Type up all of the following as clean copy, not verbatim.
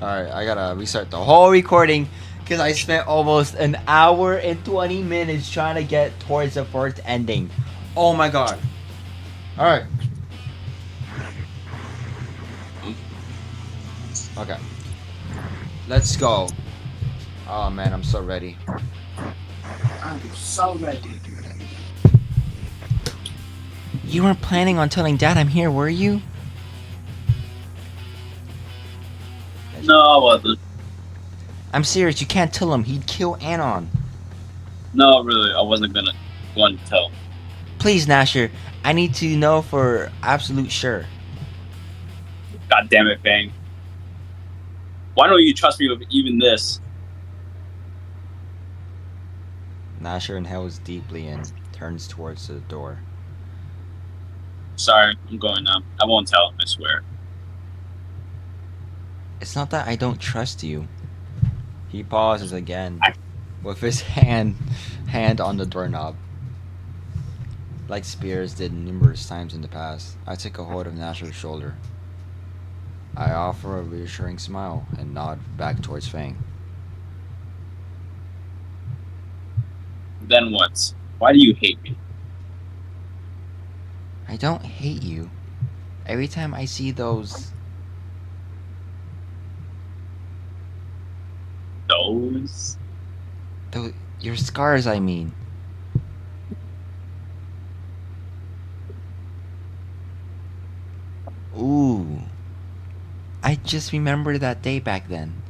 Alright, I gotta restart the whole recording because I spent almost an hour and 20 minutes trying to get towards the first ending. Oh my god. Alright. Okay. Let's go. Oh man, I'm so ready. I'm so ready. You weren't planning on telling Dad I'm here, were you? No, I wasn't. I'm serious, you can't tell him. He'd kill Anon. No, really, I wasn't gonna going to tell. Please, Nasher, I need to know for absolute sure. God damn it, Bang. Why don't you trust me with even this? Nasher inhales deeply and turns towards the door. Sorry, I'm going now. I won't tell, I swear. It's not that I don't trust you. He pauses again, I, with his hand on the doorknob. Like Spears did numerous times in the past, I take a hold of Nasher's shoulder. I offer a reassuring smile and nod back towards Fang. then what? Why do you hate me? I don't hate you. Every time I see Those? those your scars, I mean. Ooh, I just remember that day back then.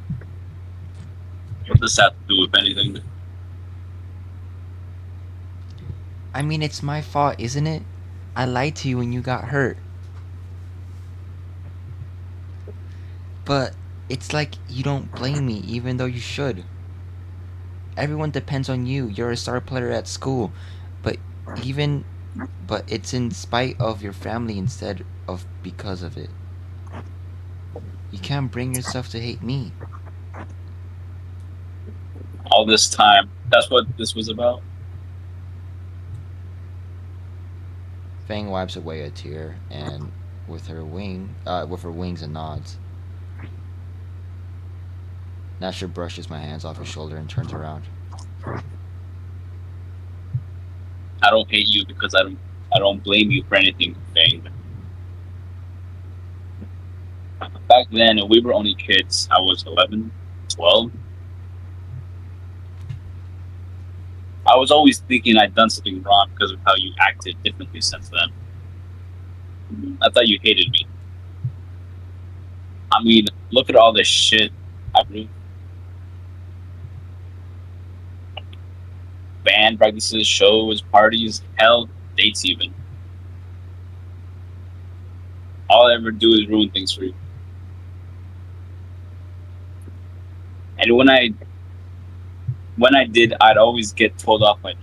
What does that have to do with anything? I mean, it's my fault, isn't it? I lied to you when you got hurt. But it's like you don't blame me, even though you should. Everyone depends on you. You're a star player at school, but even but it's in spite of your family instead of because of it. You can't bring yourself to hate me. All this time. That's what this was about? Fang wipes away a tear and with her wings and nods. Nasher brushes my hands off his shoulder and turns around. I don't hate you because I don't blame you for anything, Bang. Back then, we were only kids. I was 11, 12. I was always thinking I'd done something wrong because of how you acted differently since then. I thought you hated me. I mean, look at all this shit I've ruined. Band practices, shows, parties, hell, dates even. All I ever do is ruin things for you. And when I did, I'd always get told off. Like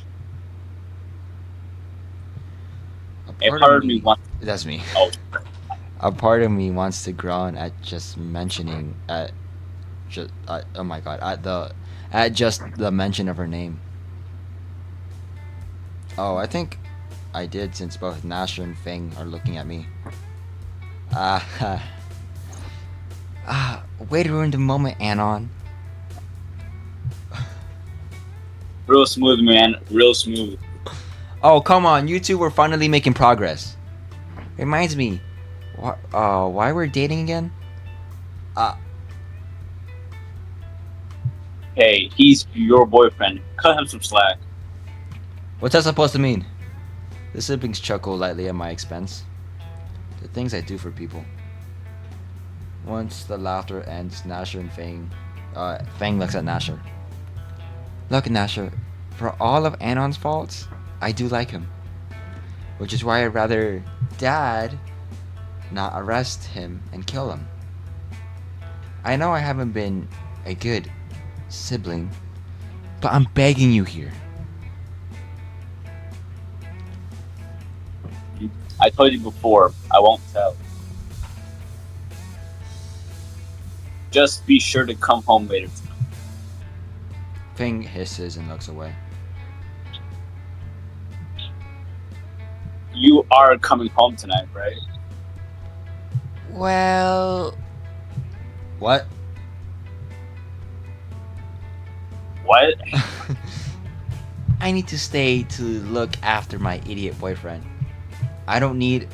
A a part of part of me me, wants. that's me. Oh, A part of me wants to groan at just mentioning oh my god, at just the mention of her name. Oh, I think I did since both Nasher and Feng are looking at me. Ah, way to ruin the moment, Anon. real smooth, man. Real smooth. Oh, come on, you two were finally making progress. Reminds me, why we're dating again? Uh, Hey, he's your boyfriend. Cut him some slack. what's that supposed to mean? The siblings chuckle lightly at my expense. The things I do for people. Once the laughter ends, Nasher and Fang looks at Nasher. Look, Nasher, for all of Anon's faults, I do like him. Which is why I'd rather Dad not arrest him and kill him. I know I haven't been a good sibling, but I'm begging you here. I told you before. I won't tell. Just be sure to come home later tonight. Fang hisses and looks away. You are coming home tonight, right? Well. What? What? I need to stay to look after my idiot boyfriend. I don't need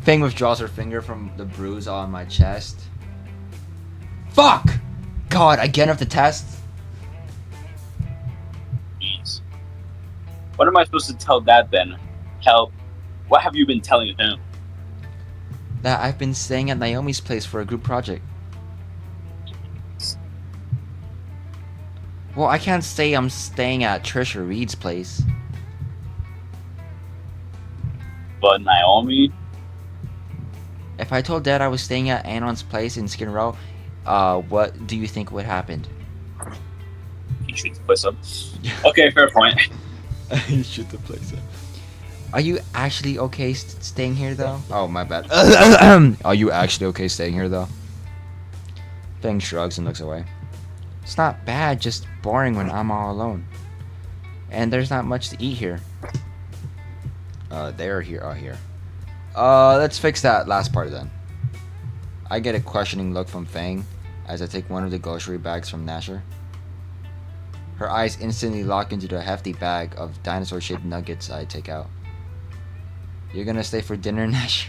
Fang withdraws her finger from the bruise on my chest. Fuck! God, again of the test? Jeez. What am I supposed to tell Dad then? Hell, what have you been telling him? That I've been staying at Naomi's place for a group project. Well, I can't say I'm staying at Trisha Reed's place. But Naomi? If I told Dad I was staying at Anon's place in Skin Row, what do you think would happen? You shoot the place up. Okay, fair point. You shoot the place up. Are you actually okay staying here though? Oh, my bad. Are you actually okay staying here though? Fang shrugs and looks away. It's not bad, just boring when I'm all alone. And there's not much to eat here. They're here. Oh, here. Let's fix that last part then. I get a questioning look from Fang as I take one of the grocery bags from Nasher. Her eyes instantly lock into the hefty bag of dinosaur-shaped nuggets I take out. You're gonna stay for dinner, Nash?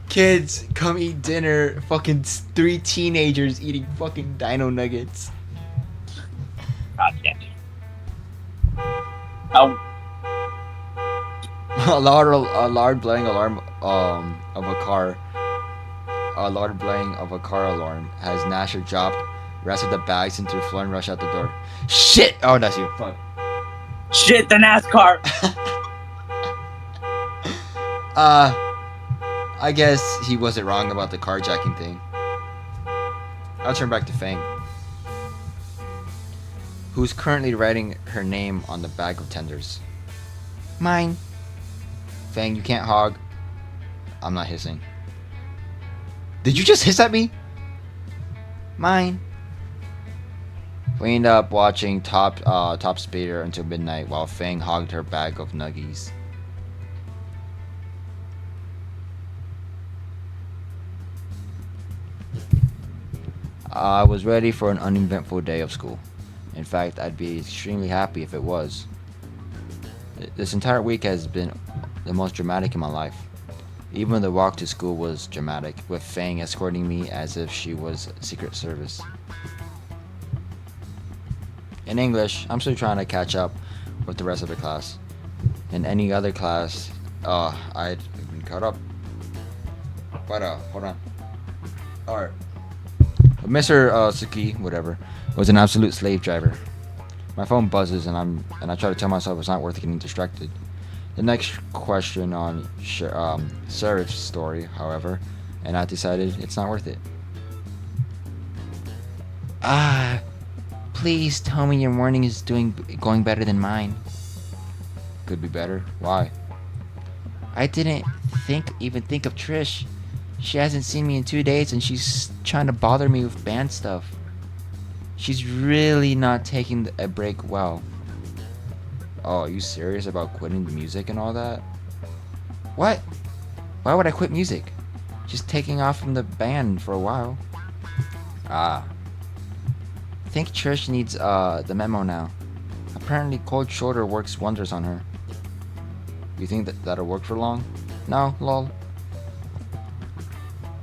Kids, come eat dinner. Fucking 3 teenagers eating fucking dino nuggets. God damn it. Oh, A loud blaring alarm of a car. A loud blaring of a car alarm has Nasher dropped, wrestled the bags into the floor and rushed out the door. Shit! Oh, that's you. Fuck. shit, the NASCAR! I guess he wasn't wrong about the carjacking thing. I'll turn back to Fang, who's currently writing her name on the bag of tenders. Mine. Fang, you can't hog. I'm not hissing. Did you just hiss at me? Mine. We ended up watching Top Speeder until midnight while Fang hogged her bag of nuggies. I was ready for an uneventful day of school. In fact, I'd be extremely happy if it was. This entire week has been the most dramatic in my life. Even the walk to school was dramatic, with Fang escorting me as if she was Secret Service. In English, I'm still trying to catch up with the rest of the class. In any other class, I'd been caught up. But, hold on. Alright. Mr. Suki, whatever, was an absolute slave driver. My phone buzzes and I try to tell myself it's not worth getting distracted. The next question on Serif's story, however, and I decided it's not worth it. Please tell me your morning is going better than mine. Could be better. Why? I didn't even think of Trish. She hasn't seen me in 2 days and she's trying to bother me with band stuff. She's really not taking a break well. Oh, are you serious about quitting the music and all that? What? Why would I quit music? Just taking off from the band for a while. I think Trish needs the memo now. Apparently cold shoulder works wonders on her. You think that'll work for long? No, lol.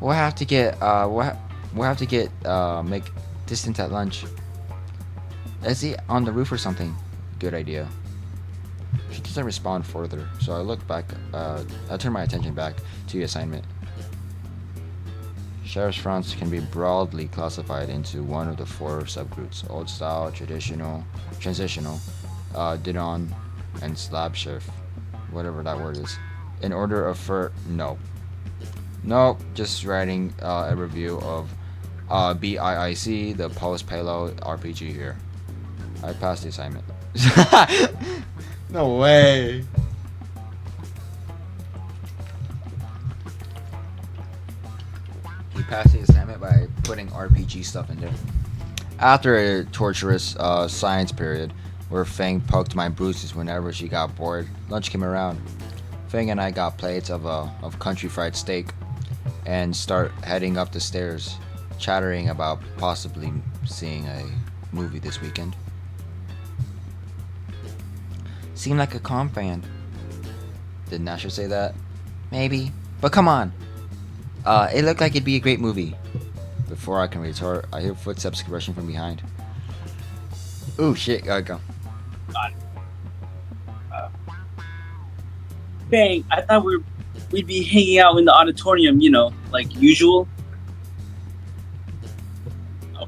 We'll have to get make distance at lunch. Let's eat on the roof or something. Good idea. She doesn't respond further, so I look back. I turn my attention back to the assignment. Sheriff's fronts can be broadly classified into one of the 4 subgroups: old style, traditional, transitional, didon, and slab shift, whatever that word is. In order of Nope, just writing a review of BIIC, the Post Payload RPG here. I passed the assignment. No way. He passed the assignment by putting RPG stuff in there. After a torturous science period, where Fang poked my bruises whenever she got bored, lunch came around. Fang and I got plates of country fried steak and start heading up the stairs. chattering about possibly seeing a movie this weekend. Seemed like a comp fan. Did Nasher say that? Maybe. But come on. It looked like it'd be a great movie. Before I can retort, I hear footsteps rushing from behind. Ooh, shit, gotta go. God. Bang! I thought we'd be hanging out in the auditorium, like usual.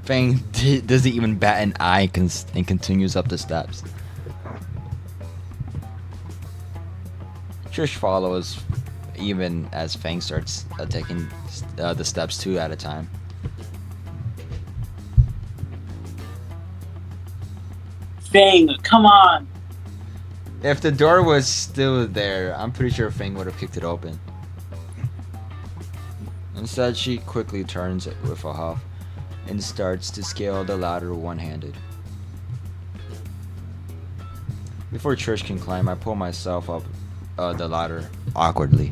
Fang doesn't even bat an eye and continues up the steps. Trish follows, even as Fang starts taking the steps two at a time. Bang! Come on! If the door was still there, I'm pretty sure Fang would have kicked it open. Instead, she quickly turns it with a huff and starts to scale the ladder one-handed. Before Trish can climb, I pull myself up the ladder awkwardly.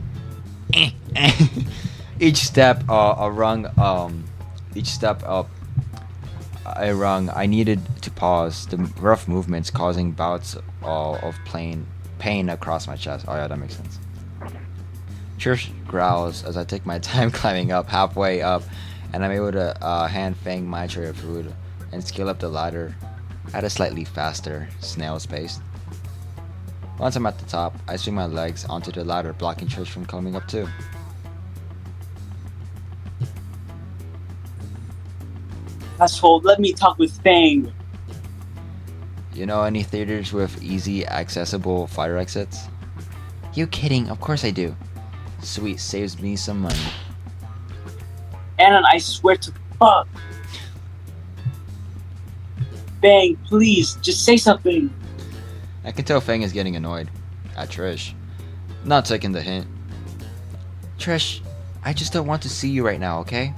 Each step a rung. Each step up a rung, I needed to pause, the rough movements causing bouts of pain across my chest. Oh yeah, that makes sense. Trish growls as I take my time climbing up. Halfway up, and I'm able to hand Fang my tray of food and scale up the ladder at a slightly faster snail's pace. Once I'm at the top, I swing my legs onto the ladder, blocking Trish from climbing up too. Asshole, let me talk with Fang. You know any theaters with easy accessible fire exits? You kidding? Of course I do. Sweet, saves me some money. Anon, I swear to fuck. Bang, please, just say something. I can tell Fang is getting annoyed at Trish. Not taking the hint. Trish, I just don't want to see you right now, okay?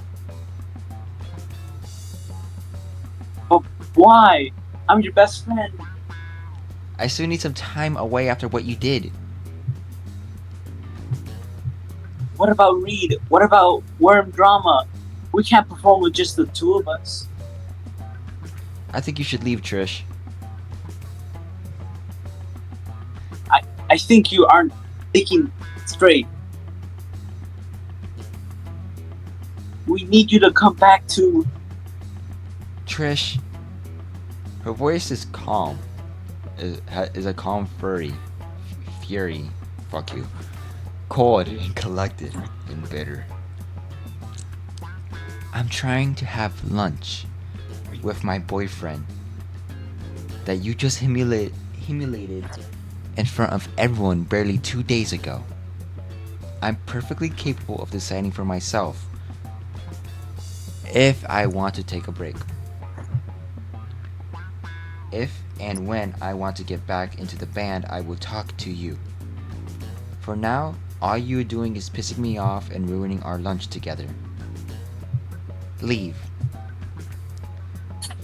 But why? I'm your best friend. I still need some time away after what you did. What about Reed? What about Worm Drama? We can't perform with just the two of us. I think you should leave, Trish. I think you aren't thinking straight. We need you to come back to... Trish. Her voice is calm. Is a calm fury. Fuck you. Cold and collected and bitter. I'm trying to have lunch with my boyfriend that you just humiliated in front of everyone barely 2 days ago. I'm perfectly capable of deciding for myself if I want to take a break. If and when I want to get back into the band, I will talk to you. For now, all you're doing is pissing me off and ruining our lunch together. Leave.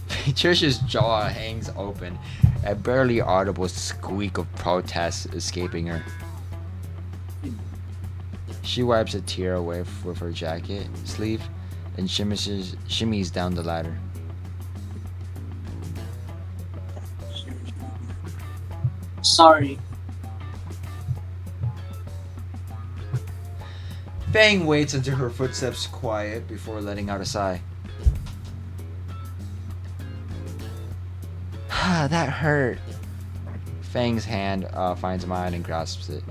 Trish's jaw hangs open, a barely audible squeak of protest escaping her. She wipes a tear away with her jacket sleeve and shimmies down the ladder. Sorry. Fang waits until her footsteps quiet before letting out a sigh. That hurt. Fang's hand finds mine and grasps it.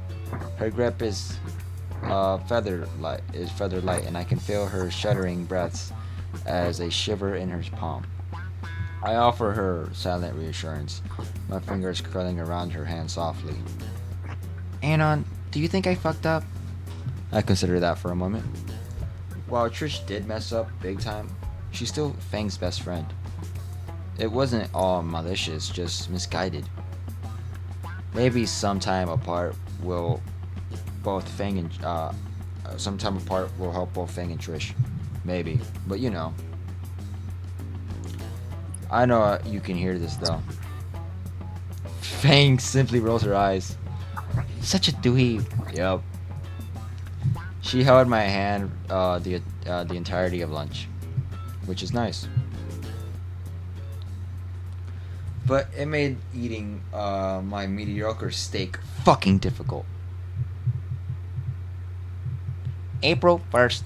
Her grip is feather light, and I can feel her shuddering breaths as they shiver in her palm. I offer her silent reassurance, my fingers curling around her hand softly. Anon, do you think I fucked up? I consider that for a moment. While Trish did mess up big time, she's still Fang's best friend. It wasn't all malicious, just misguided. Maybe sometime apart will help both Fang and Trish. Maybe, but you know. I know you can hear this though. Fang simply rolls her eyes. Such a dweeb. Yep. She held my hand the entirety of lunch. which is nice. But it made eating my mediocre steak fucking difficult. April 1st.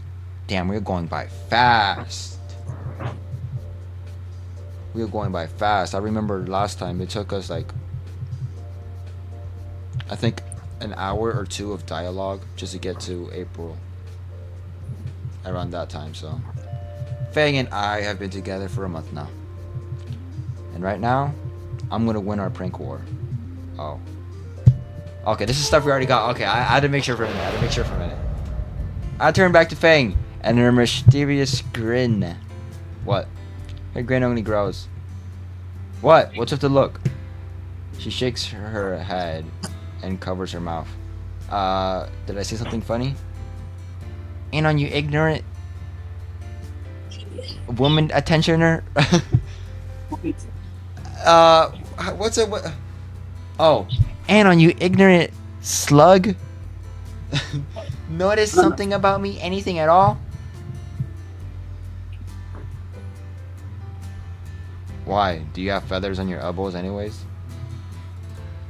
Damn, we're going by fast. We were going by fast. I remember last time it took us like, I think, an hour or two of dialogue just to get to April. Around that time, so. Fang and I have been together for a month now. And right now, I'm gonna win our prank war. Oh. Okay, this is stuff we already got. Okay, I had to make sure for a minute. I turn back to Fang and her mysterious grin. What? Her grin only grows. What? What's with the look? She shakes her head and covers her mouth. Did I say something funny? And on you ignorant woman attentioner? What's it? What? Oh, and on you ignorant slug? Notice something about me? Anything at all? Why? Do you have feathers on your elbows anyways?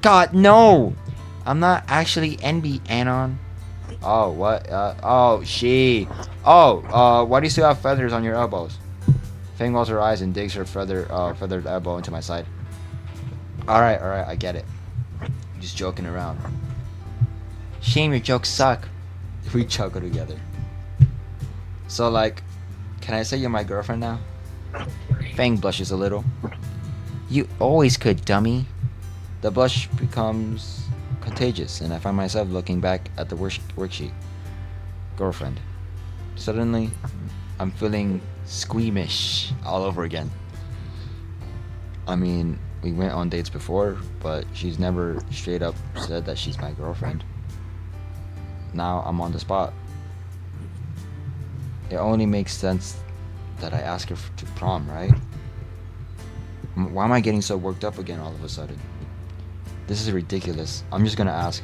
God, no! I'm not actually NB Anon. Oh, what? Oh, she. Oh, why do you still have feathers on your elbows? Fang rolls her eyes and digs her feathered elbow into my side. Alright, I get it. I'm just joking around. Shame your jokes suck. We chuckle together. So, like, can I say you're my girlfriend now? Fang blushes a little. You always could, dummy. The blush becomes contagious, and I find myself looking back at the worksheet. Girlfriend. Suddenly, I'm feeling squeamish all over again. I mean, we went on dates before, but she's never straight up said that she's my girlfriend. Now I'm on the spot. It only makes sense that I ask her to prom, right? Why am I getting so worked up again all of a sudden? This is ridiculous. I'm just gonna ask.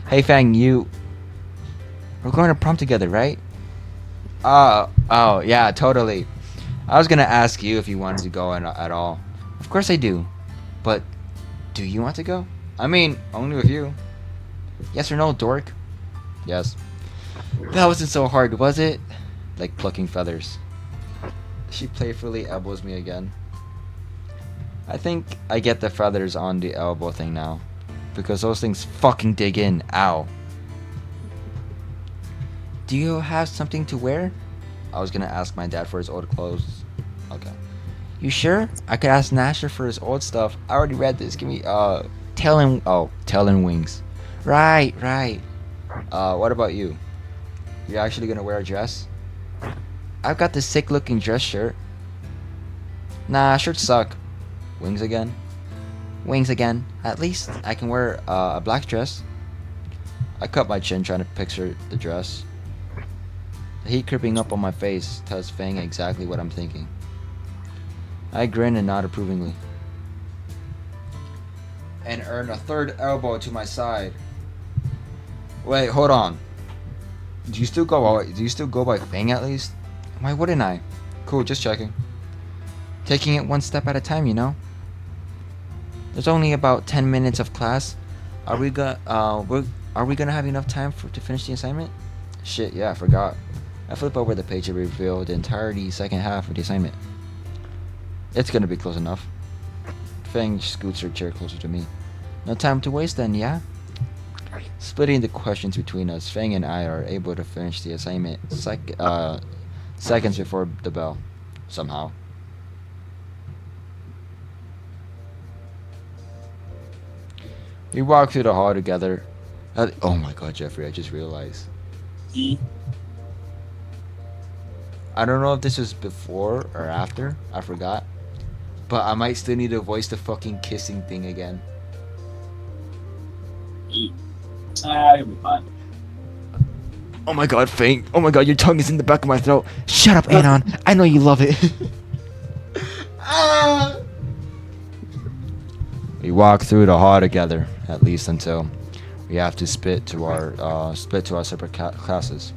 Hey Fang, we're going to prom together, right? Oh, yeah, totally. I was gonna ask you if you wanted to go at all. Of course I do. But, do you want to go? I mean, only with you. Yes or no, dork? Yes. That wasn't so hard, was it? Like plucking feathers. She playfully elbows me again. I think I get the feathers on the elbow thing now. Because those things fucking dig in. Ow. Do you have something to wear? I was gonna ask my dad for his old clothes. Okay. You sure? I could ask Nasher for his old stuff. I already read this. Give me, tail and wings. Right. What about you? You actually gonna wear a dress? I've got this sick looking dress shirt. Nah, shirts suck. Wings again? Wings again. At least I can wear a black dress. I cut my chin trying to picture the dress. The heat creeping up on my face tells Fang exactly what I'm thinking. I grin and nod approvingly. And earn a third elbow to my side. Wait, hold on. Do you still go by Fang at least? Why wouldn't I? Cool, just checking. Taking it one step at a time, you know? There's only about 10 minutes of class. Are we gonna have enough time to finish the assignment? Shit, yeah, I forgot. I flip over the page to reveal the entirety second half of the assignment. It's gonna be close enough. Fang scoots her chair closer to me. No time to waste then, yeah? Splitting the questions between us, Fang and I are able to finish the assignment seconds before the bell. Somehow. We walk through the hall together. Oh my god, Jeffrey, I just realized. I don't know if this was before or after. I forgot. But I might still need to voice the fucking kissing thing again. You'll be fine. Oh my god, Fang. Oh my god, your tongue is in the back of my throat. Shut up, Anon. I know you love it. Ah! We walk through the hall together, at least until we have to split to our separate classes.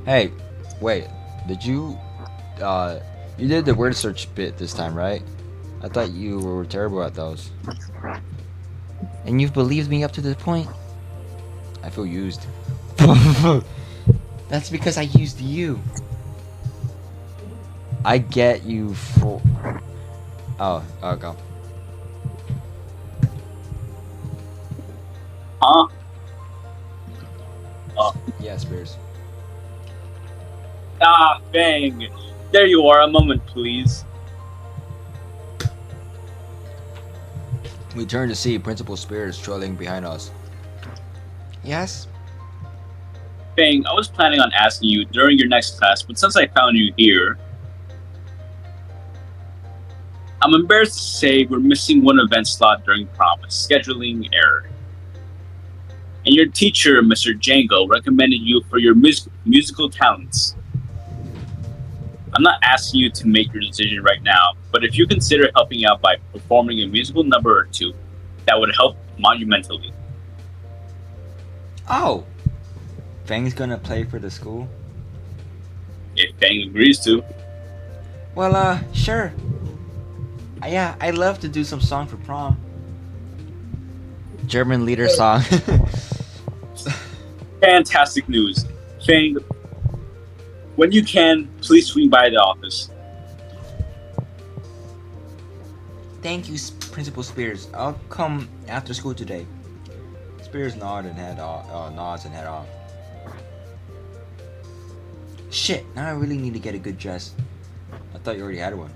Hey, wait. Did you You did the word search bit this time, right? I thought you were terrible at those. And you've believed me up to this point? I feel used. That's because I used you. I get you for. Oh, go. Huh? Uh, Yeah, Spears. Bang. There you are. A moment, please. We turn to see Principal Spears trailing behind us. Yes? Bang, I was planning on asking you during your next class, but since I found you here, I'm embarrassed to say we're missing one event slot during prom, a scheduling error. And your teacher, Mr. Django, recommended you for your musical talents. I'm not asking you to make your decision right now, but if you consider helping out by performing a musical number or two, that would help monumentally. Oh! Fang's gonna play for the school? If Bang agrees to. Well, sure. Yeah, I'd love to do some song for prom. German leader song. Fantastic news. Fang, when you can, please swing by the office. Thank you, Principal Spears. I'll come after school today. Spears nods and head off. Shit, now I really need to get a good dress. I thought you already had one.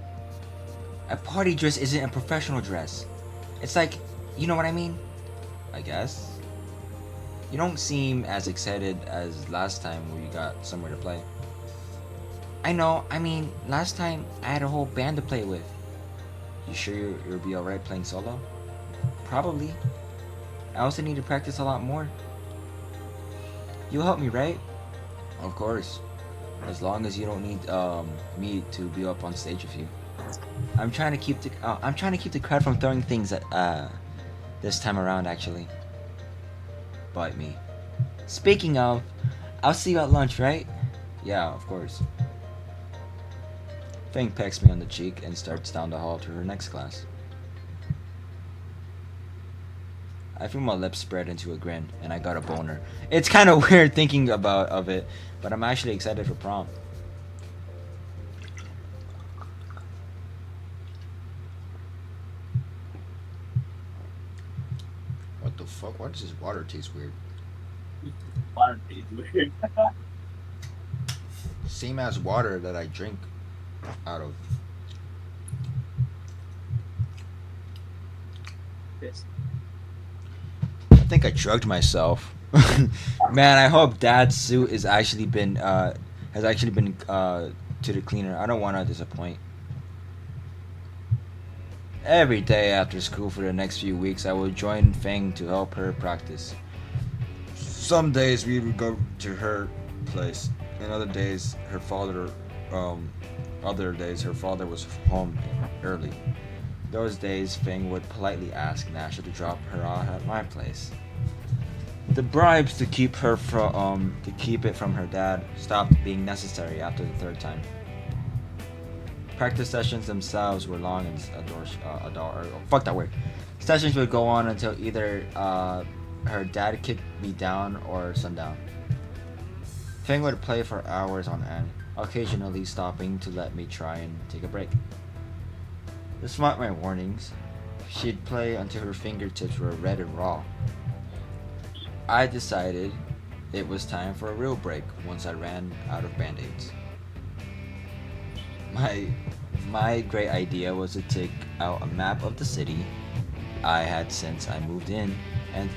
A party dress isn't a professional dress. It's like, you know what I mean? I guess. You don't seem as excited as last time when you got somewhere to play. I know, I mean, last time I had a whole band to play with. You sure you'll be alright playing solo? Probably. I also need to practice a lot more. You'll help me, right? Of course. As long as you don't need me to be up on stage with you. I'm trying to keep the crowd from throwing things at this time around actually. Bite me. Speaking of, I'll see you at lunch, right? Yeah, of course. Fang pecks me on the cheek and starts down the hall to her next class. I feel my lips spread into a grin, and I got a boner. It's kind of weird thinking of it, but I'm actually excited for prom. What the fuck? Why does this water taste weird? Water tastes weird. Same as water that I drink out of. Yes. I think I drugged myself. Man, I hope Dad's suit has actually been to the cleaner. I don't want to disappoint. Every day after school for the next few weeks, I would join Fang to help her practice. Some days we would go to her place, and other days her father was home early. Those days, Fang would politely ask Nasha to drop her off at my place. The bribes to keep it from her dad stopped being necessary after the third time. Practice sessions themselves were long and fuck that word. Sessions would go on until either her dad kicked me down or sundown. Fang would play for hours on end, occasionally stopping to let me try and take a break. Despite my warnings, she'd play until her fingertips were red and raw. I decided it was time for a real break once I ran out of band-aids. My great idea was to take out a map of the city I had since I moved in and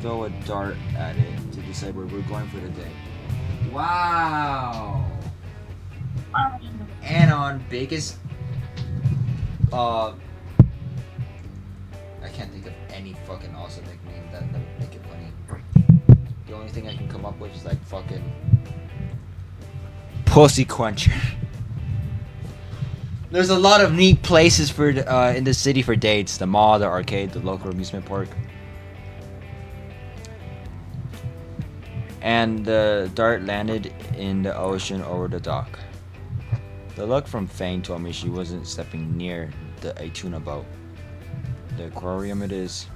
throw a dart at it to decide where we're going for the day. Wow! Anon, biggest I can't think of any fucking awesome nickname that would make it funny. The only thing I can come up with is like fucking Pussy Quencher. There's a lot of neat places for in the city for dates: the mall, the arcade, the local amusement park. And the dart landed in the ocean over the dock. The look from Fang told me she wasn't stepping near a tuna boat. The aquarium it is.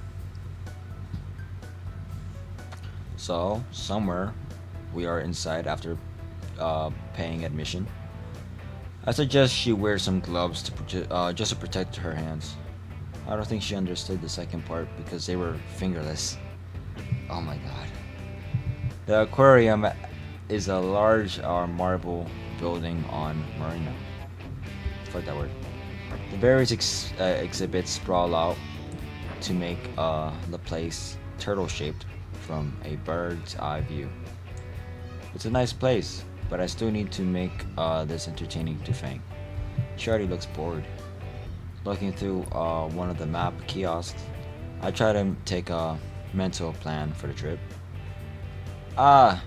So, somewhere, we are inside after paying admission. I suggest she wear some gloves just to protect her hands. I don't think she understood the second part because they were fingerless. Oh my god. The aquarium is a large marble building on Marina. Fuck that word. The various exhibits sprawl out to make the place turtle shaped from a bird's eye view. It's a nice place, but I still need to make this entertaining to Fang. She already looks bored. Looking through one of the map kiosks, I try to take a mental plan for the trip. Ah,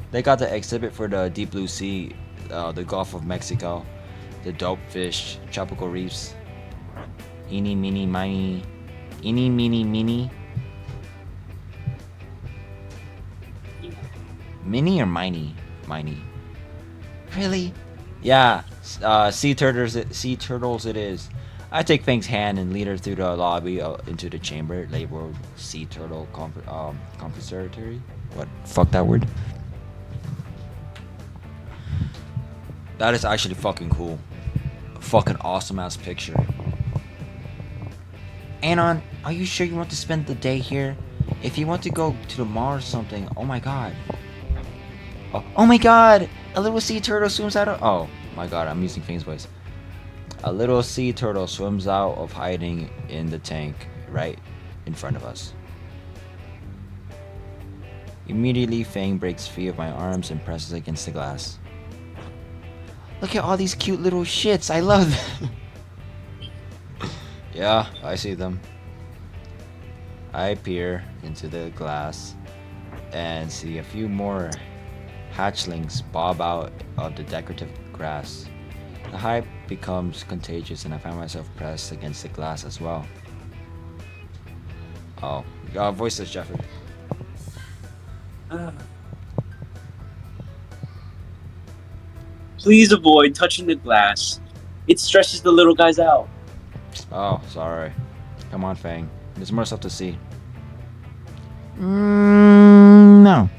they got the exhibit for the deep blue sea, the Gulf of Mexico, the dope fish, tropical reefs. Eeny, meeny, miny. Eeny, meeny, miny. Mini or miny? Miny. Really? Yeah, sea turtles it is. I take Fang's hand and lead her through the lobby into the chamber labeled Sea Turtle Conservatory. What? Fuck that word? That is actually fucking cool. A fucking awesome ass picture. Anon, are you sure you want to spend the day here? If you want to go to the mall or something, oh my god. Oh my god! A little sea turtle swims out of. Oh my god, I'm using Fang's voice. A little sea turtle swims out of hiding in the tank right in front of us. Immediately, Fang breaks free of my arms and presses against the glass. Look at all these cute little shits, I love them. Yeah, I see them. I peer into the glass and see a few more hatchlings bob out of the decorative grass. The hype becomes contagious and I find myself pressed against the glass as well. Oh, voiceless Jeffrey. Please avoid touching the glass. It stresses the little guys out. Oh, sorry. Come on, Fang. There's more stuff to see. No.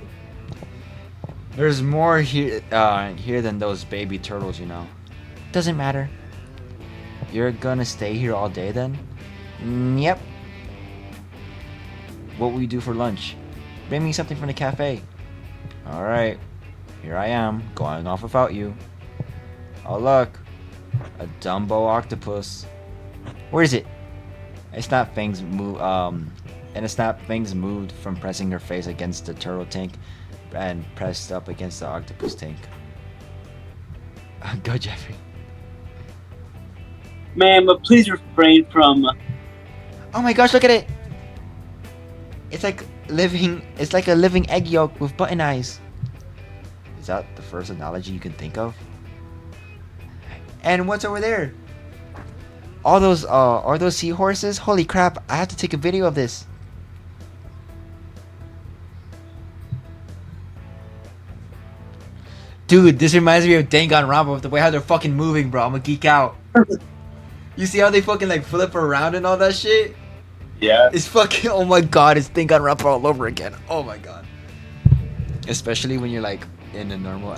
There's more here than those baby turtles, you know. Doesn't matter. You're gonna stay here all day then? Yep. What will you do for lunch? Bring me something from the cafe. Alright. Here I am, going off without you. Oh look. A Dumbo octopus. Where is it? A snap Fang's moved from pressing her face against the turtle tank and pressed up against the octopus tank. Go, Jeffrey. Ma'am, please refrain from. Oh my gosh, look at it! It's like a living egg yolk with button eyes. Is that the first analogy you can think of? And what's over there? Are those seahorses? Holy crap, I have to take a video of this. Dude, this reminds me of Danganronpa with the way how they're fucking moving, bro. I'm gonna geek out. You see how they fucking like flip around and all that shit? Yeah. It's fucking, oh my god, it's Danganronpa all over again. Oh my god. Especially when you're like in a normal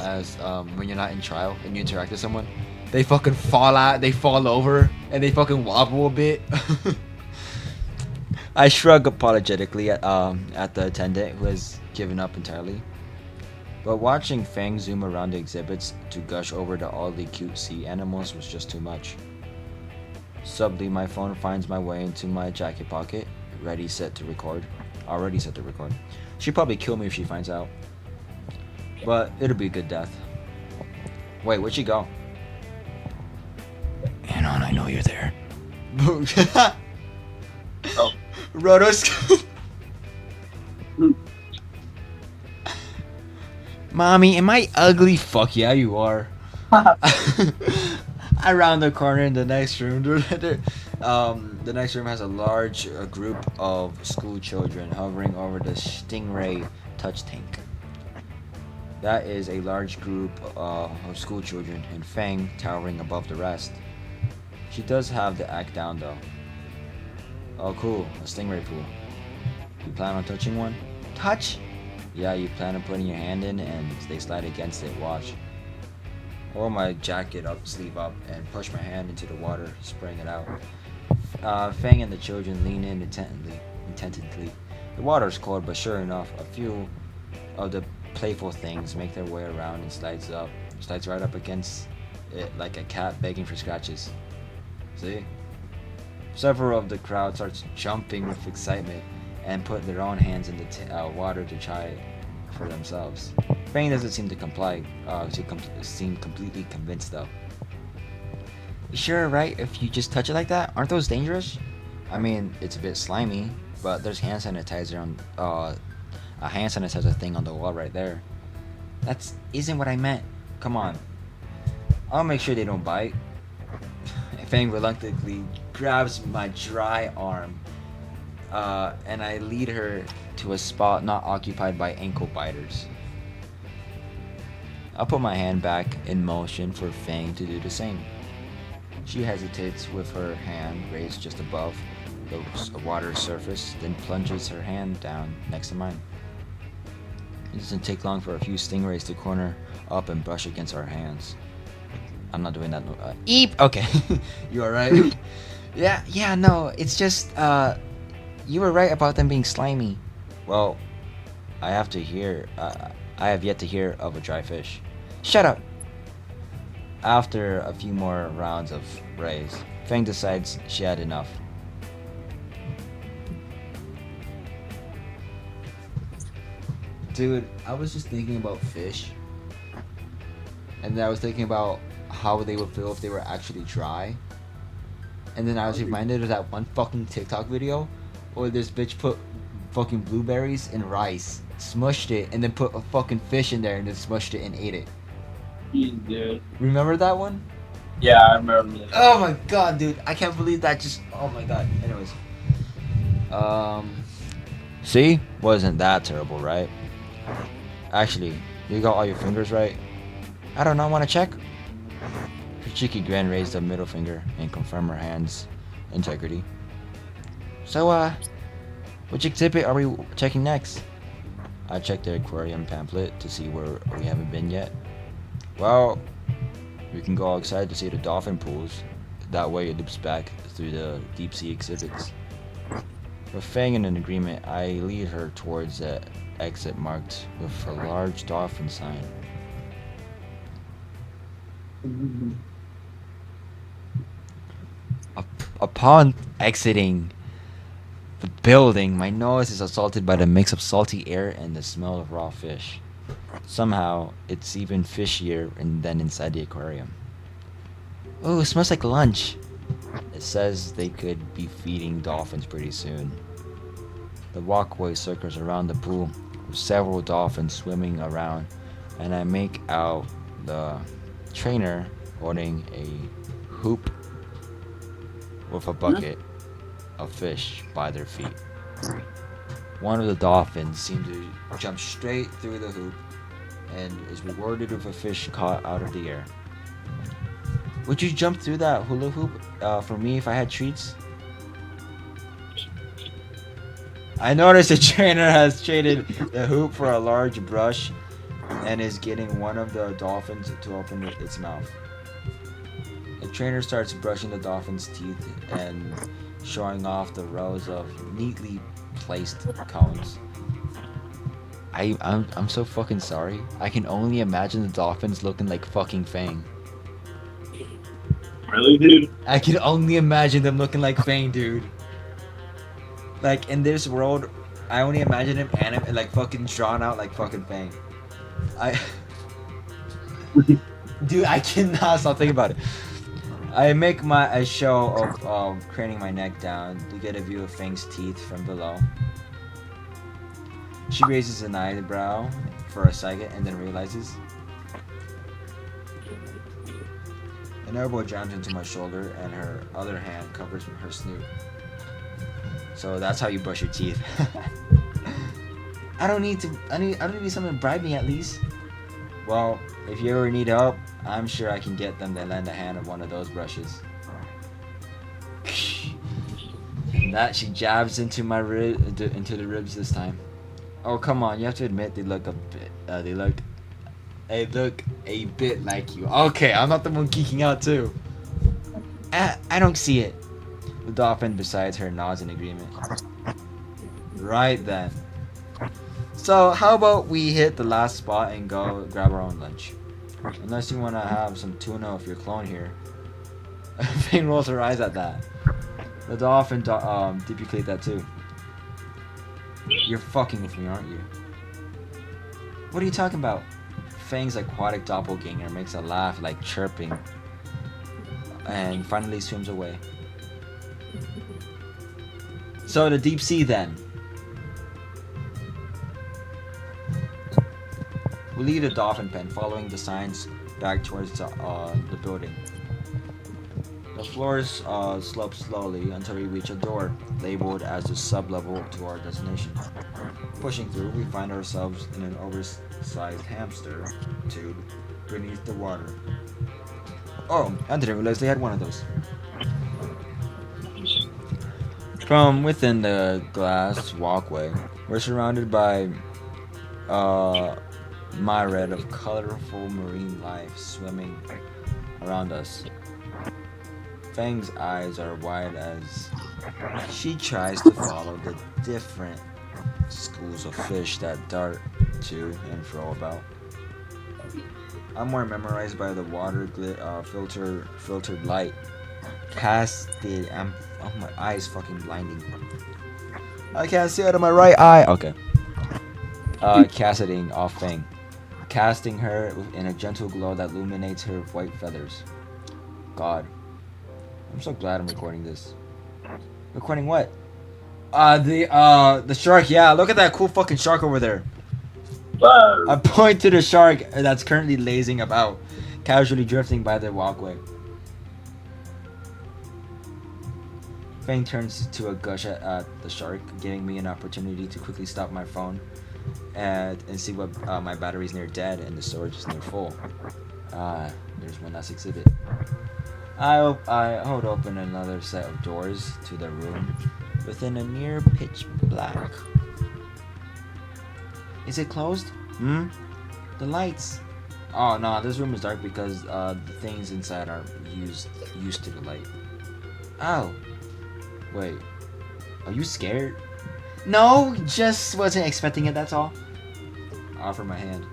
when you're not in trial and you interact with someone. They fucking fall out, they fall over, and they fucking wobble a bit. I shrug apologetically at the attendant who has given up entirely. But watching Fang zoom around the exhibits to gush over the oddly cute sea animals was just too much. Suddenly, my phone finds my way into my jacket pocket, already set to record. She'd probably kill me if she finds out. But it'll be a good death. Wait, where'd she go? Anon, I know you're there. Oh. Rotos. Mommy, am I ugly? Fuck yeah, you are. I round the corner in the next room. The next room has a large group of school children hovering over the Stingray touch tank. That is a large group of school children, and Fang towering above the rest. She does have the act down though. Oh, cool, a stingray pool. You plan on touching one? Touch? Yeah, you plan on putting your hand in and they slide against it. Watch. Roll my jacket up, sleeve up, and push my hand into the water, spraying it out. Fang and the children lean in intently. The water is cold, but sure enough, a few of the playful things make their way around and slides right up against it like a cat begging for scratches. See? Several of the crowd starts jumping with excitement and put their own hands in the water to try it for themselves. Fang doesn't seem to seem completely convinced though. You sure, right? If you just touch it like that, aren't those dangerous? I mean, it's a bit slimy, but there's hand sanitizer on a hand sanitizer thing on the wall right there. That's isn't what I meant. Come on. I'll make sure they don't bite. Fang reluctantly grabs my dry arm, and I lead her to a spot not occupied by ankle biters. I'll put my hand back in motion for Fang to do the same. She hesitates with her hand raised just above the water's surface, then plunges her hand down next to mine. It doesn't take long for a few stingrays to corner up and brush against our hands. I'm not doing that. No, eep! Okay. You alright? Yeah, no, it's just, you were right about them being slimy. Well, I have yet to hear of a dry fish. Shut up! After a few more rounds of rays, Fang decides she had enough. Dude, I was just thinking about fish. And then I was thinking about how they would feel if they were actually dry. And then I was reminded of that one fucking TikTok video where this bitch put fucking blueberries in rice, smushed it, and then put a fucking fish in there and then smushed it and ate it. Dude. Remember that one? Yeah, I remember that. Oh my god, dude. I can't believe that just... Oh my god. Anyways. See? Wasn't that terrible, right? Actually, you got all your fingers right? I don't know, wanna check? Her cheeky grin raised a middle finger and confirmed her hand's integrity. So, which exhibit are we checking next? I checked the aquarium pamphlet to see where we haven't been yet. Well, we can go outside to see the dolphin pools. That way it loops back through the deep sea exhibits. With Fang in an agreement, I lead her towards the exit marked with a large dolphin sign. Upon exiting the building, my nose is assaulted by the mix of salty air and the smell of raw fish. Somehow, it's even fishier than inside the aquarium. Oh, it smells like lunch. It says they could be feeding dolphins pretty soon. The walkway circles around the pool with several dolphins swimming around, and I make out the trainer holding a hoop with a bucket of fish by their feet. One of the dolphins seemed to jump straight through the hoop and is rewarded with a fish caught out of the air. Would you jump through that hula hoop for me if I had treats? I noticed the trainer has traded the hoop for a large brush and is getting one of the dolphins to open its mouth. The trainer starts brushing the dolphin's teeth and showing off the rows of neatly placed cones. I'm so fucking sorry. I can only imagine the dolphins looking like fucking Fang. Really, dude? I can only imagine them looking like Fang, dude. Like, in this world, I only imagine him like fucking drawn out like fucking Fang. Dude, I cannot stop thinking about it. I make a show of craning my neck down to get a view of Fang's teeth from below. She raises an eyebrow for a second and then realizes. An elbow jams into my shoulder and her other hand covers her snoot. So that's how you brush your teeth. I don't need something to bribe me at least. Well, if you ever need help, I'm sure I can get them to lend a hand of one of those brushes. And that she jabs into my into the ribs this time. Oh come on, you have to admit they look a bit. They look a bit like you. Okay, I'm not the one geeking out too. I don't see it. The dolphin beside her nods in agreement. Right then. So how about we hit the last spot and go grab our own lunch? Unless you want to have some tuna if you're clone here. Fang rolls her eyes at that. The dolphin duplicate that too. You're fucking with me, aren't you? What are you talking about? Fang's aquatic doppelganger makes a laugh like chirping and finally swims away. So the deep sea then. We leave the dolphin pen following the signs back towards the building. The floors slope slowly until we reach a door labeled as the sub-level to our destination. Pushing through, we find ourselves in an oversized hamster tube beneath the water. Oh, I didn't realize they had one of those. From within the glass walkway, we're surrounded by myriad of colorful marine life swimming around us. Fang's eyes are wide as she tries to follow the different schools of fish that dart to and fro about. I'm more memorized by the water filtered light casted. Oh, my eyes fucking blinding. I can't see out of my right eye. Okay. Casting off Fang, casting her in a gentle glow that illuminates her white feathers. God, I'm so glad I'm recording this. Recording what? The shark. Yeah, look at that cool fucking shark over there. I Whoa. point to the shark that's currently lazing about, casually drifting by the walkway. Fang turns to a gush at the shark, giving me an opportunity to quickly stop my phone and see what my battery's near dead and the storage is near full. There's one last exhibit. I hold open another set of doors to the room within a near pitch black. Is it closed? Hmm? The lights. Oh no, this room is dark because the things inside are used to the light. Oh. Wait. Are you scared? No, just wasn't expecting it, that's all. I offer my hand.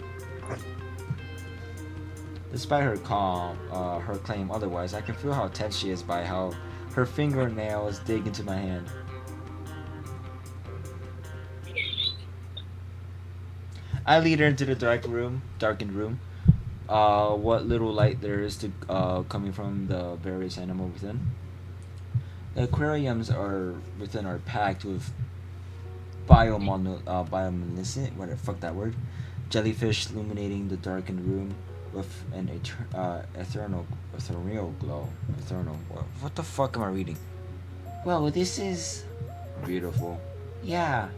Despite her her claim otherwise, I can feel how tense she is by how her fingernails dig into my hand. I lead her into the darkened room. What little light there is to coming from the various animals within. The aquariums are within are packed with bioluminescent, what the fuck that word? Jellyfish illuminating the darkened room with an ethereal glow. What the fuck am I reading? Well, this is beautiful. Yeah,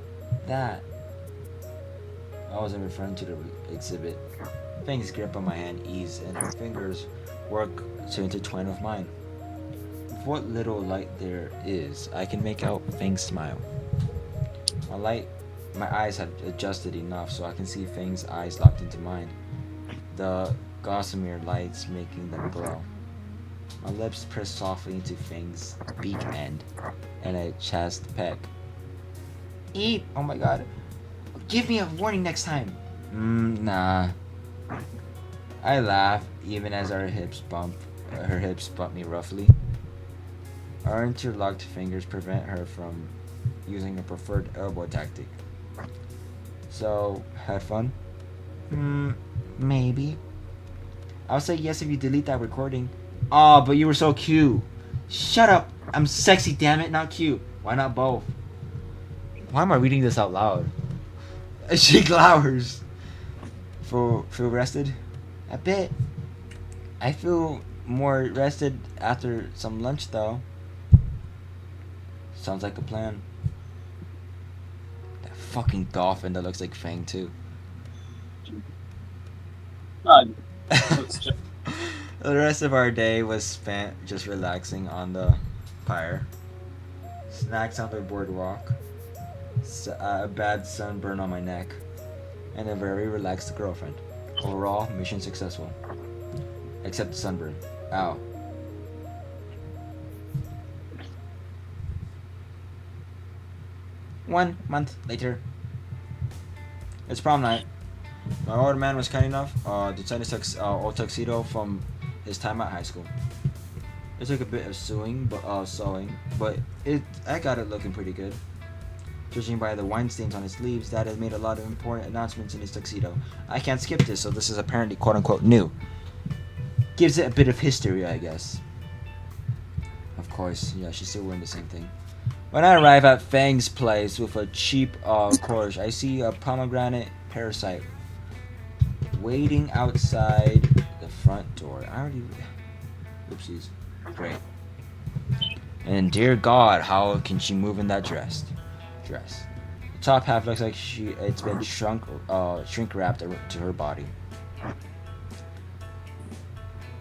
that. I wasn't referring to the exhibit. Fang's grip on my hand eased, and her fingers work to intertwine with mine. With what little light there is, I can make out Fang's smile. My eyes have adjusted enough so I can see Fang's eyes locked into mine. The gossamer lights making them glow. My lips press softly into Fang's beak end, and a chest peck. Eat! Oh my god. Give me a warning next time. Nah. I laugh even as her hips bump me roughly. Our interlocked fingers prevent her from using a preferred elbow tactic. So, had fun? Maybe. I'll say yes if you delete that recording. Aw, but you were so cute. Shut up. I'm sexy, damn it, not cute. Why not both? Why am I reading this out loud? She glowers. Feel rested? A bit. I feel more rested after some lunch though. Sounds like a plan. That fucking dolphin that looks like Fang too. Uh, let's just, The rest of our day was spent just relaxing on the pyre, snacks on the boardwalk, a bad sunburn on my neck, and a very relaxed girlfriend. Overall, mission successful. Except the sunburn. Ow. 1 month later. It's prom night. My older man was kind enough to send his old tuxedo from his time at high school. It took a bit of sewing, but I got it looking pretty good. Judging by the wine stains on his sleeves, Dad had made a lot of important announcements in his tuxedo. I can't skip this, so this is apparently quote unquote new. Gives it a bit of history, I guess. Of course, yeah, she's still wearing the same thing. When I arrive at Fang's place with a cheap Porsche, I see a pomegranate parasite waiting outside the front door. I already. Oopsies. Great. And dear God, how can she move in that dress? The top half looks like it's been shrink wrapped to her body.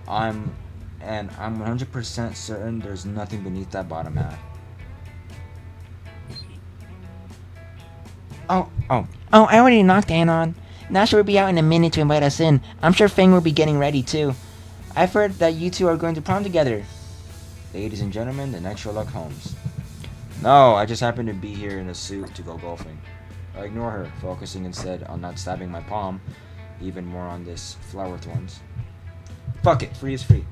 I'm 100% certain there's nothing beneath that bottom half. Oh, I already knocked Anon. Nasha will be out in a minute to invite us in. I'm sure Fang will be getting ready too. I've heard that you two are going to prom together. Ladies and gentlemen, the next Sherlock Holmes. No, I just happened to be here in a suit to go golfing. I ignore her, focusing instead on not stabbing my palm, even more on this flower thorns. Fuck it, free is free.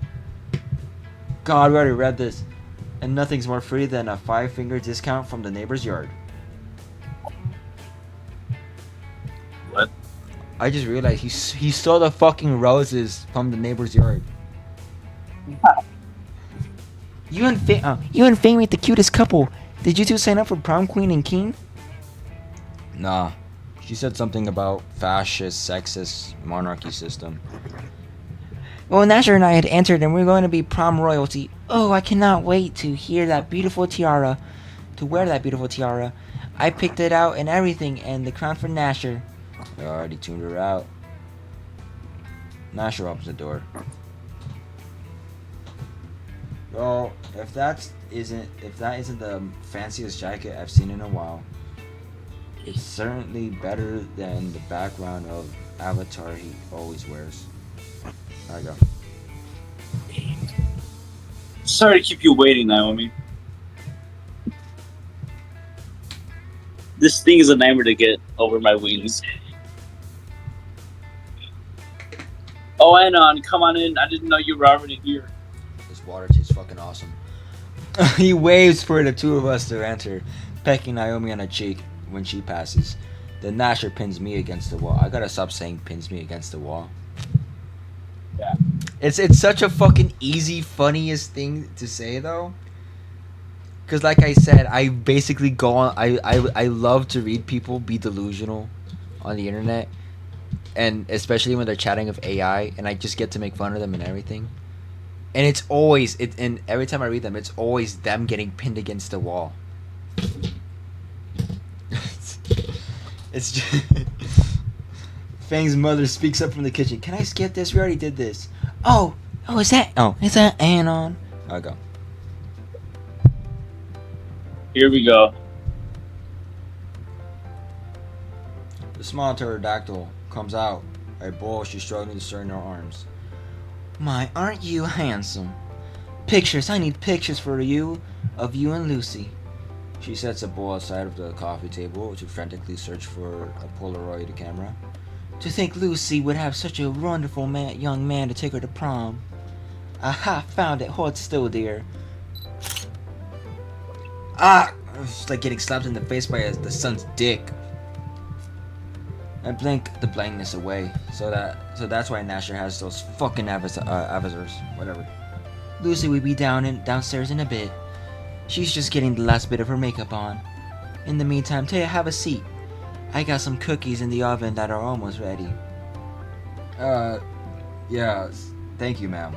God, we already read this. And nothing's more free than a 5-finger discount from the neighbor's yard. what? I just realized he stole the fucking roses from the neighbor's yard. You and Fang made the cutest couple. Did you two sign up for prom queen and king? Nah. She said something about fascist, sexist monarchy system. Well, Nasher and I had entered and we're going to be prom royalty. Oh, I cannot wait to hear that beautiful tiara. To wear that beautiful tiara. I picked it out and everything, and the crown for Nasher. I already tuned her out. Nasher opens the door. Well, if that isn't the fanciest jacket I've seen in a while, it's certainly better than the background of Avatar he always wears. There I go. Sorry to keep you waiting, Naomi. This thing is a nightmare to get over my wings. Oh, Anon, come on in. I didn't know you were already here. This water tastes fucking awesome. He waves for the two of us to enter, pecking Naomi on the cheek when she passes. Then Nasher pins me against the wall. I gotta stop saying pins me against the wall. Yeah. It's such a fucking easy, funniest thing to say though. Cause like I said, I basically go on. I love to read people be delusional on the internet, and especially when they're chatting with AI, and I just get to make fun of them and everything. And it's always and every time I read them, it's always them getting pinned against the wall. It's just Fang's mother speaks up from the kitchen. Can I skip this? We already did this. Is that Anon? I'll go. Here we go. The small pterodactyl comes out, a bowl she's struggling to stir in her arms. My, aren't you handsome? Pictures, I need pictures for you, of you and Lucy. She sets a bowl aside of the coffee table to frantically search for a Polaroid camera. To think Lucy would have such a wonderful young man to take her to prom. Aha, found it. Hold still, dear. Ah! It's like getting slapped in the face by the sun's dick. I blink the blankness away, so that's why Nasher has those fucking avatars. Whatever. Lucy will be downstairs in a bit. She's just getting the last bit of her makeup on. In the meantime, Taya, have a seat. I got some cookies in the oven that are almost ready. Yeah, thank you, ma'am.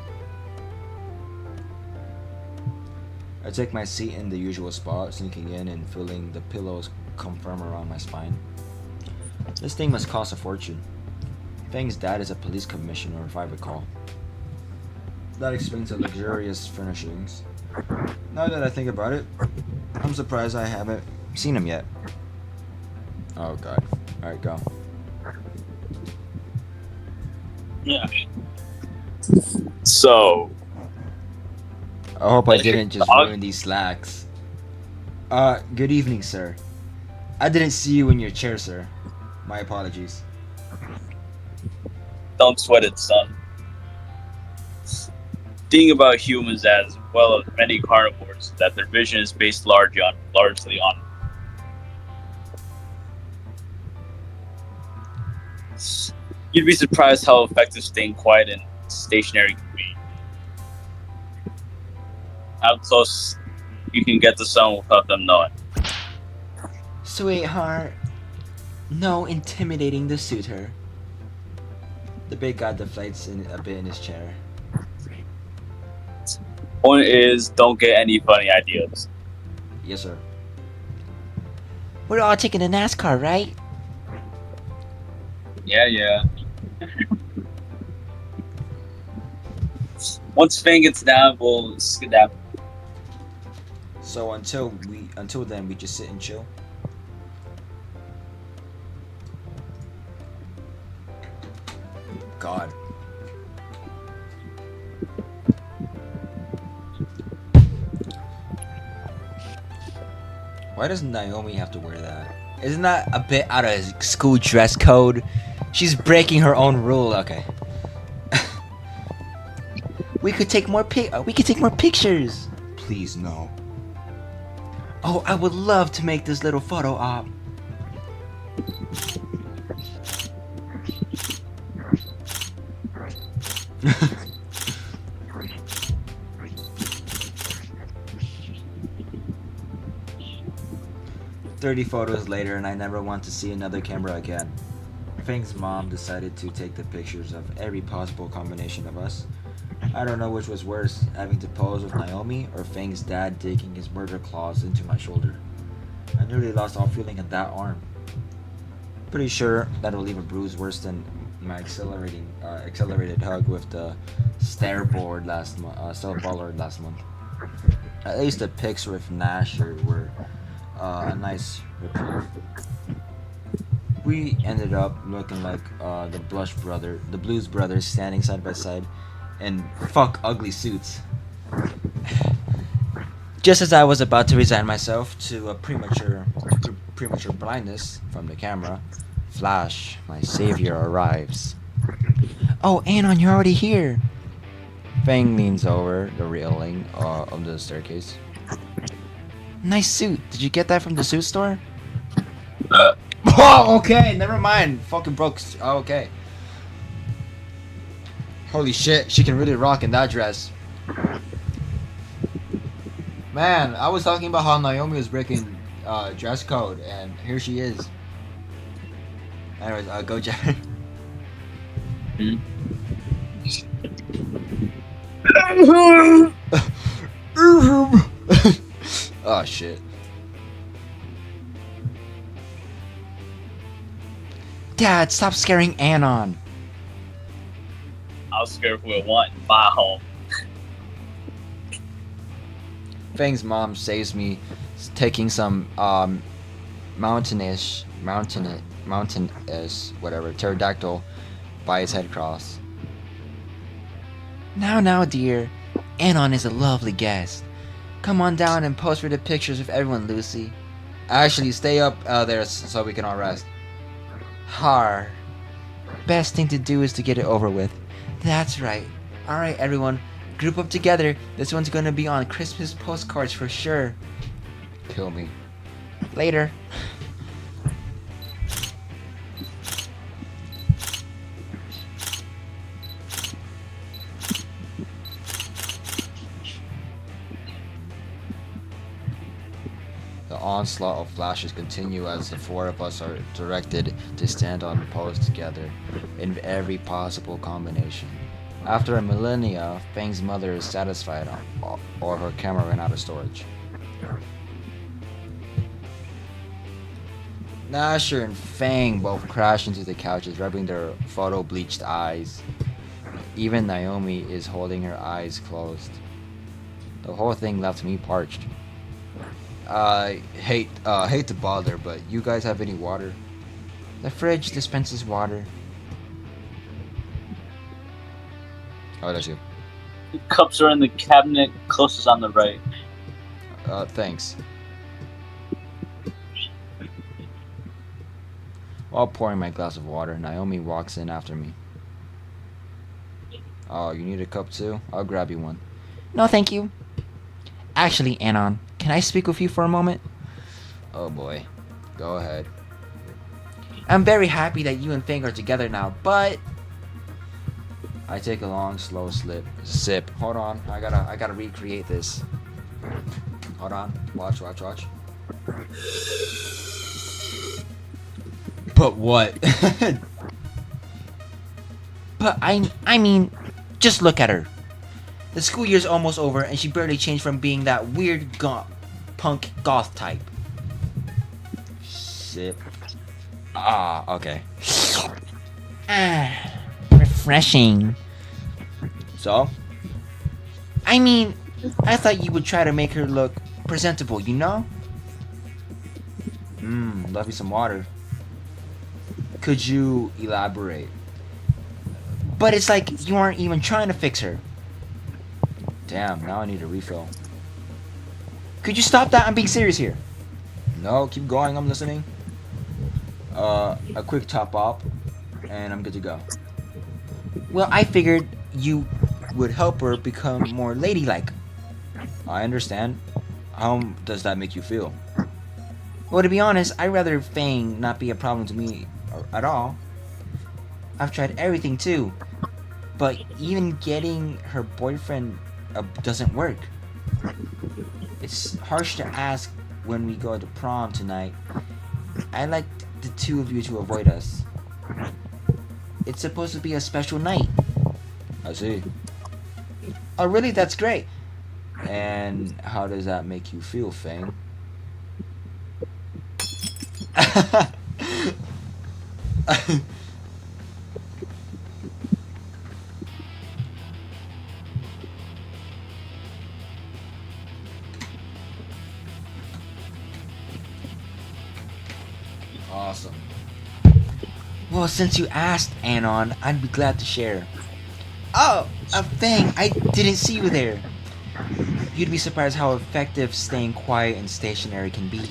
I take my seat in the usual spot, sinking in and feeling the pillows come firm around my spine. This thing must cost a fortune. Fang's dad is a police commissioner, if I recall. That explains the luxurious furnishings. Now that I think about it, I'm surprised I haven't seen him yet. Oh god. Alright, go. Yeah. So, I hope I didn't just Dog? ruin these slacks. Good evening, sir. I didn't see you in your chair, sir. My apologies. don't sweat it, son. Thing about humans, as well as many carnivores, that their vision is based largely on. You'd be surprised how effective staying quiet and stationary can be. How close you can get to someone without them knowing. Sweetheart, no intimidating the suitor. The big guy deflates a bit in his chair. Point is, don't get any funny ideas. Yes, sir. We're all taking a NASCAR, right? Yeah. Once Fang gets down, we'll skedaddle. So until then, we just sit and chill. God. Why does Naomi have to wear that? Isn't that a bit out of school dress code? She's breaking her own rule. Okay. We could take more pictures. Please no. Oh, I would love to make this little photo op. "30 photos later, and I never want to see another camera again." Fang's mom decided to take the pictures of every possible combination of us. I don't know which was worse, having to pose with Naomi or Fang's dad digging his murder claws into my shoulder. I nearly lost all feeling in that arm. Pretty sure that'll leave a bruise worse than my accelerated hug with the starboard last month. At least the pics with Nasher were a nice reprieve. We ended up looking like the Blues Brothers standing side by side in fuck ugly suits. Just as I was about to resign myself to a premature blindness from the camera, Flash, my savior, arrives. Oh, Anon, you're already here. Fang leans over the railing of the staircase. Nice suit. Did you get that from the suit store? Oh, okay, never mind. Fucking broke. Oh, okay. Holy shit, she can really rock in that dress. Man, I was talking about how Naomi was breaking dress code, and here she is. Anyways, go Jared. Oh shit. Dad, stop scaring Anon. I'll scare who I want in my home. Fang's mom saves me taking some mountainous whatever pterodactyl by his head cross. Now, dear. Anon is a lovely guest. Come on down and pose for the pictures with everyone, Lucy. Actually, stay up there so we can all rest. Har. Best thing to do is to get it over with. That's right. Alright, everyone. Group up together. This one's gonna be on Christmas postcards for sure. Kill me. Later. The onslaught of flashes continue as the four of us are directed to stand on pose together in every possible combination. After a millennia, Fang's mother is satisfied or her camera ran out of storage. Nasher and Fang both crash into the couches, rubbing their photo-bleached eyes. Even Naomi is holding her eyes closed. The whole thing left me parched. I hate to bother, but you guys have any water? The fridge dispenses water. Oh, that's you. The cups are in the cabinet closest on the right. Thanks. While pouring my glass of water, Naomi walks in after me. Oh, you need a cup too? I'll grab you one. No, thank you. Actually, Anon, can I speak with you for a moment? Oh boy. Go ahead. I'm very happy that you and Fang are together now, but I take a long, slow sip. Hold on, I gotta recreate this. Hold on, watch. But what? But I mean, just look at her. The school year's almost over and she barely changed from being that weird punk goth type. Sip. Ah, okay. Ah, refreshing. So? I mean, I thought you would try to make her look presentable, you know? Love you some water. Could you elaborate? But it's like you aren't even trying to fix her. Damn, now I need a refill. Could you stop that? I'm being serious here. No, keep going, I'm listening. A quick top up, and I'm good to go. Well, I figured you would help her become more ladylike. I understand. How does that make you feel? Well, to be honest, I'd rather Fang not be a problem to me at all. I've tried everything too. But even getting her boyfriend doesn't work. It's harsh to ask when we go to prom tonight. I'd like the two of you to avoid us. It's supposed to be a special night. I see. Oh, really? That's great. And how does that make you feel, Fang? Awesome. Well, since you asked, Anon, I'd be glad to share. Oh, Fang, I didn't see you there. You'd be surprised how effective staying quiet and stationary can be.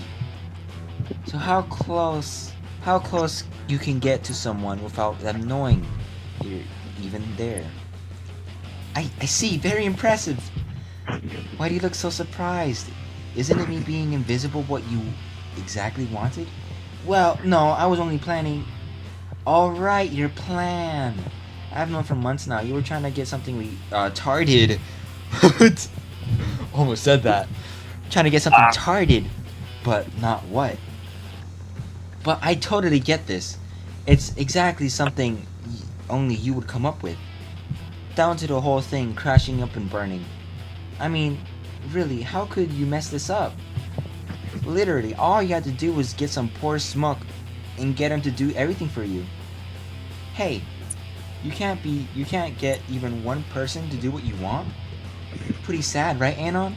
So how close you can get to someone without them knowing you're even there. I see, very impressive. Why do you look so surprised? Isn't it me being invisible what you exactly wanted? Well, no, I was only planning. Alright, your plan. I've known for months now. You were trying to get something retarded. Almost said that. Trying to get something retarded, but not what. But I totally get this. It's exactly something only you would come up with. Down to the whole thing crashing up and burning. I mean, really, how could you mess this up? Literally, all you had to do was get some poor smuck and get him to do everything for you. Hey, you can't get even one person to do what you want? Pretty sad, right, Anon?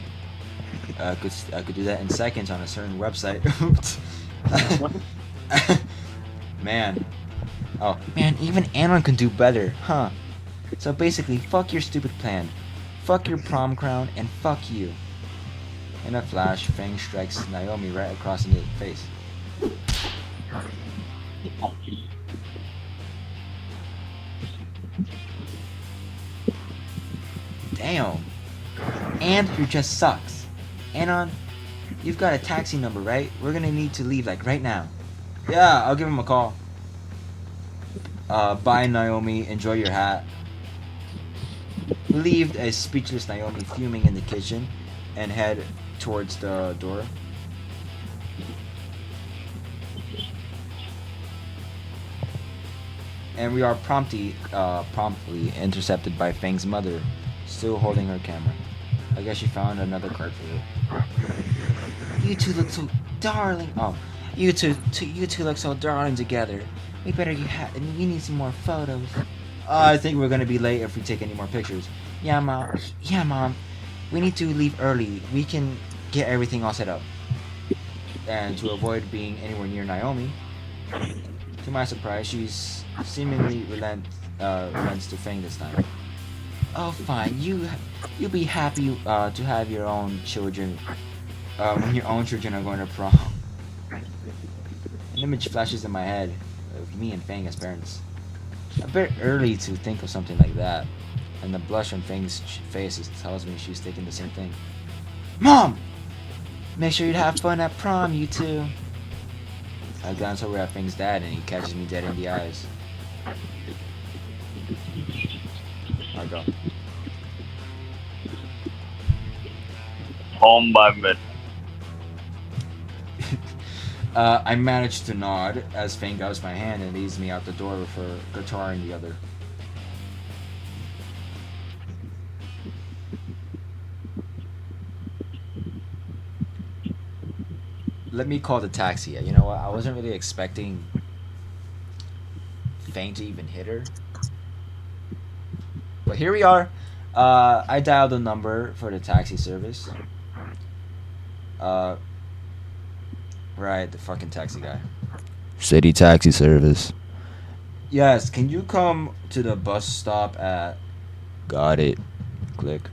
I could do that in seconds on a certain website. Man. Oh, man, even Anon can do better, huh? So basically, fuck your stupid plan. Fuck your prom crown, and fuck you. In a flash, Fang strikes Naomi right across the face. Damn. And you just sucks. Anon, you've got a taxi number, right? We're gonna need to leave, like, right now. Yeah, I'll give him a call. Bye, Naomi. Enjoy your hat. Relieved, a speechless Naomi fuming in the kitchen and head towards the door. And we are promptly intercepted by Fang's mother, still holding her camera. I guess she found another card for her. You two look so darling. Oh, You two look so darling together. We better we need some more photos. I think we're gonna be late if we take any more pictures. Yeah, mom. Yeah, mom. We need to leave early. We can get everything all set up. And to avoid being anywhere near Naomi, to my surprise, she's seemingly relents to Fang this time. Oh, fine. You'll be happy to have your own children when your own children are going to prom. An image flashes in my head of me and Fang as parents. A bit early to think of something like that, and the blush on Fang's face tells me she's thinking the same thing. Mom! Make sure you have fun at prom, you two. I glance over at Fang's dad and he catches me dead in the eyes. I go. Home by mid. I manage to nod as Fang grabs my hand and leads me out the door with her guitar in the other. Let me call the taxi. You know what? I wasn't really expecting Fang to even hit her. But here we are. I dialed the number for the taxi service. Right, the fucking taxi guy. City taxi service. Yes, can you come to the bus stop at... Got it. Click.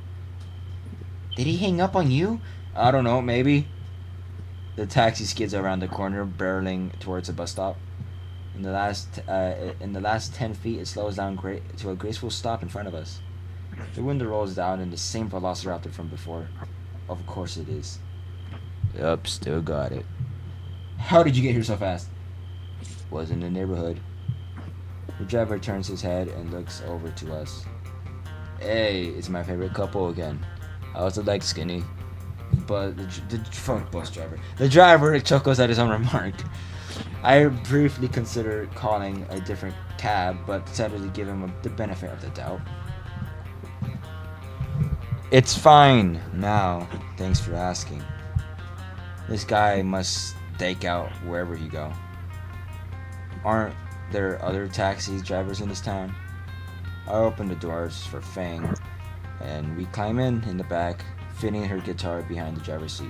Did he hang up on you? I don't know, maybe. The taxi skids around the corner, barreling towards the bus stop. In the last 10 feet, it slows down to a graceful stop in front of us. The window rolls down in the same velociraptor from before. Of course it is. Yup, still got it. How did you get here so fast? Was in the neighborhood. The driver turns his head and looks over to us. Hey, it's my favorite couple again. I also like Skinny. But the fuck bus driver. The driver chuckles at his own remark. I briefly considered calling a different cab, but decided to give him the benefit of the doubt. It's fine now. Thanks for asking. This guy must stake out wherever he go. Aren't there other taxi drivers in this town? I open the doors for Fang, and we climb in the back, fitting her guitar behind the driver's seat.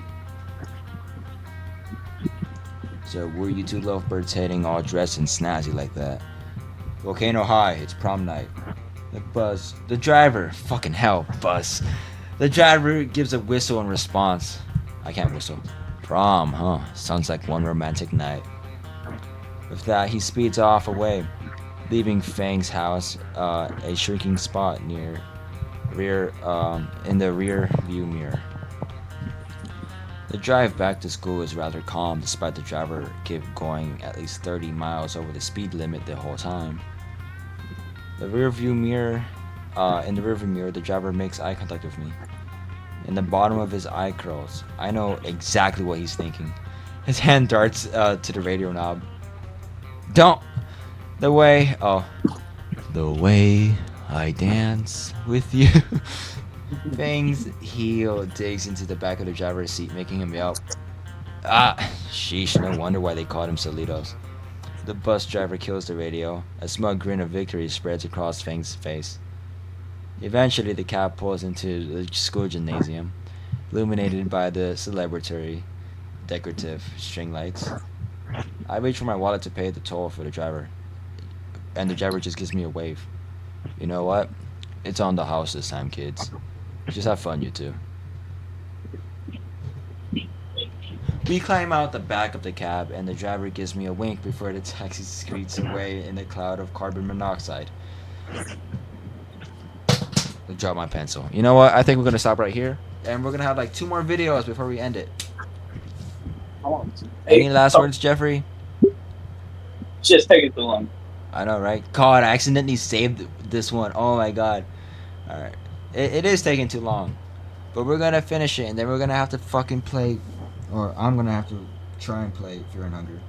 So were you two lovebirds heading all dressed and snazzy like that? Volcano High, it's prom night. The driver, fucking hell, Buzz. The driver gives a whistle in response. I can't whistle. Prom, huh? Sounds like one romantic night. With that, he speeds off away, leaving Fang's house a shrinking spot in the rear view mirror. The drive back to school is rather calm, despite the driver going at least 30 miles over the speed limit the whole time. In the rearview mirror, the driver makes eye contact with me. In the bottom of his eye curls, I know exactly what he's thinking. His hand darts to the radio knob. The way I dance with you. Fang's heel digs into the back of the driver's seat, making him yelp. Sheesh, no wonder why they called him Solitos. The bus driver kills the radio. A smug grin of victory spreads across Fang's face. Eventually, the cab pulls into the school gymnasium, illuminated by the celebratory, decorative string lights. I reach for my wallet to pay the toll for the driver, and the driver just gives me a wave. You know what? It's on the house this time, kids. Just have fun, you two. We climb out the back of the cab, and the driver gives me a wink before the taxi screeds away in a cloud of carbon monoxide. I drop my pencil. You know what? I think we're gonna stop right here, and we're gonna have like 2 more videos before we end it. Any last words, Jeffrey? Just taking too long. I know, right? God, I accidentally saved this one. Oh my god. Alright. It is taking too long. But we're gonna finish it, and then we're gonna have to fucking play, or I'm gonna have to try and play Fear and Hunger.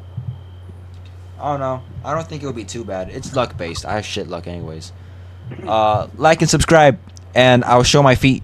Oh no, I don't think it'll be too bad. It's luck based. I have shit luck anyways. Like and subscribe, and I'll show my feet.